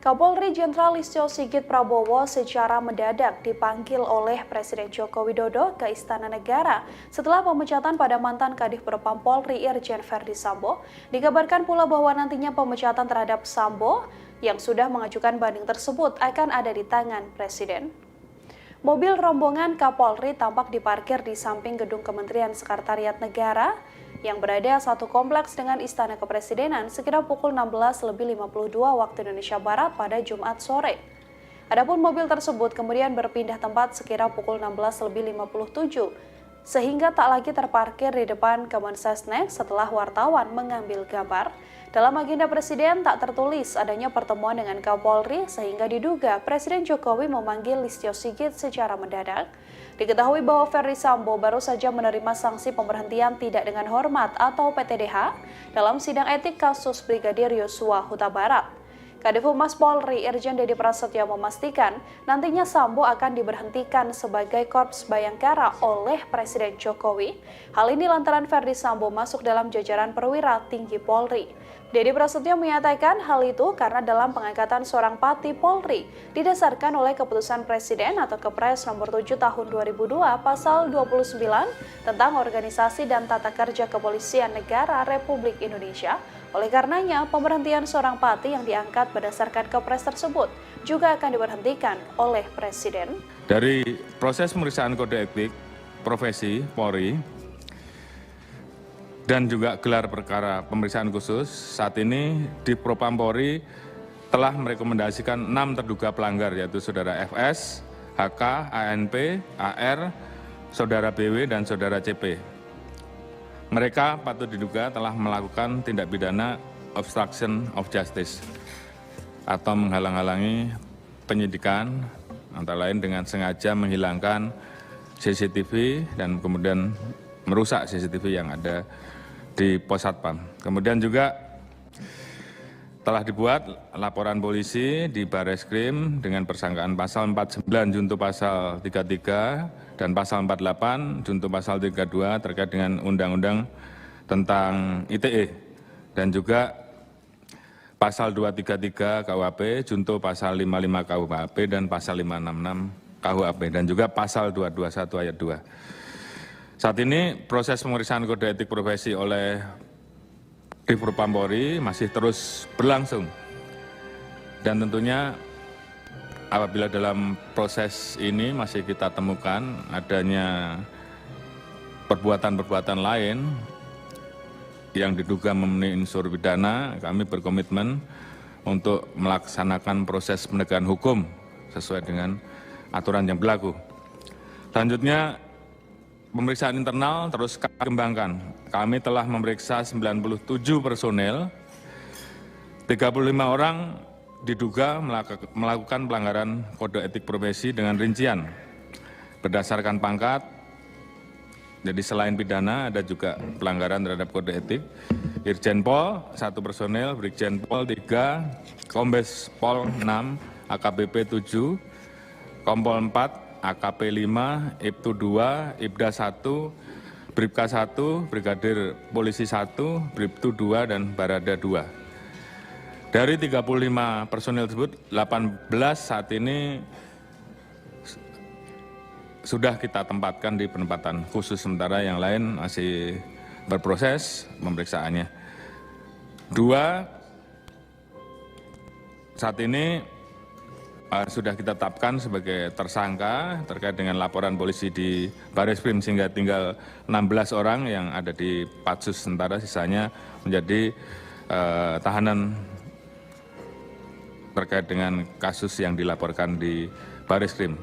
Kapolri Jenderal Listio Sigit Prabowo secara mendadak dipanggil oleh Presiden Joko Widodo ke Istana Negara setelah pemecatan pada mantan Kadif Propam Polri Irjen Verdi Sambo. Dikabarkan pula bahwa nantinya pemecatan terhadap Sambo yang sudah mengajukan banding tersebut akan ada di tangan Presiden. Mobil rombongan Kapolri tampak diparkir di samping gedung Kementerian Sekretariat Negara yang berada satu kompleks dengan Istana Kepresidenan sekitar pukul 16.52 waktu Indonesia Barat pada Jumat sore. Adapun mobil tersebut kemudian berpindah tempat sekira pukul 16.57 sehingga tak lagi terparkir di depan Kemensesnek setelah wartawan mengambil gambar. Dalam agenda Presiden tak tertulis adanya pertemuan dengan Kapolri sehingga diduga Presiden Jokowi memanggil Listio Sigit secara mendadak. Diketahui bahwa Verdi Sambo baru saja menerima sanksi pemberhentian tidak dengan hormat atau PTDH dalam sidang etik kasus Brigadir Yosua Huta Barat. Kadif Humas Polri Irjen Deddy Prasetyo memastikan nantinya Sambo akan diberhentikan sebagai Korps Bayangkara oleh Presiden Jokowi. Hal ini lantaran Verdi Sambo masuk dalam jajaran perwira tinggi Polri. Deddy Prasetyo menyatakan hal itu karena dalam pengangkatan seorang Pati Polri didasarkan oleh keputusan Presiden atau Kepres nomor 7 tahun 2002 pasal 29 tentang organisasi dan tata kerja Kepolisian Negara Republik Indonesia. Oleh karenanya, pemberhentian seorang Pati yang diangkat berdasarkan Kepres tersebut juga akan diberhentikan oleh Presiden. Dari proses pemeriksaan kode etik profesi Polri dan juga gelar perkara pemeriksaan khusus, saat ini di Propam Polri telah merekomendasikan 6 terduga pelanggar, yaitu Saudara FS, HK, ANP, AR, Saudara BW, dan Saudara CP. Mereka patut diduga telah melakukan tindak pidana obstruction of justice atau menghalang-halangi penyidikan, antara lain dengan sengaja menghilangkan CCTV dan kemudian merusak CCTV yang ada di Pos Satpam. Kemudian juga telah dibuat laporan polisi di Bareskrim dengan persangkaan pasal 49 junto pasal 33 dan pasal 48 junto pasal 32 terkait dengan Undang-Undang tentang ITE dan juga pasal 233 KUHP junto pasal 55 KUHP dan pasal 566 KUHP dan juga pasal 221 ayat 2. Saat ini proses pemeriksaan kode etik profesi oleh Kadif Propam Polri masih terus berlangsung dan tentunya apabila dalam proses ini masih kita temukan adanya perbuatan-perbuatan lain yang diduga memenuhi unsur pidana, kami berkomitmen untuk melaksanakan proses penegakan hukum sesuai dengan aturan yang berlaku. Selanjutnya, pemeriksaan internal terus kami kembangkan. Kami telah memeriksa 97 personel, 35 orang diduga melakukan pelanggaran kode etik profesi dengan rincian berdasarkan pangkat. Jadi selain pidana ada juga pelanggaran terhadap kode etik. Irjen Pol 1 personel, Brigjen Pol 3, Kombes Pol 6, AKBP 7, Kompol 4, AKP 5, Ibtu 2, Ibda 1, Bribka 1, Brigadir Polisi 1, Bribtu 2, dan Barada 2. Dari 35 personil tersebut, 18 saat ini sudah kita tempatkan di penempatan khusus, sementara yang lain masih berproses pemeriksaannya. 2 saat ini sudah kita tetapkan sebagai tersangka terkait dengan laporan polisi di Bareskrim sehingga tinggal 16 orang yang ada di Patsus, sementara sisanya menjadi tahanan terkait dengan kasus yang dilaporkan di Bareskrim.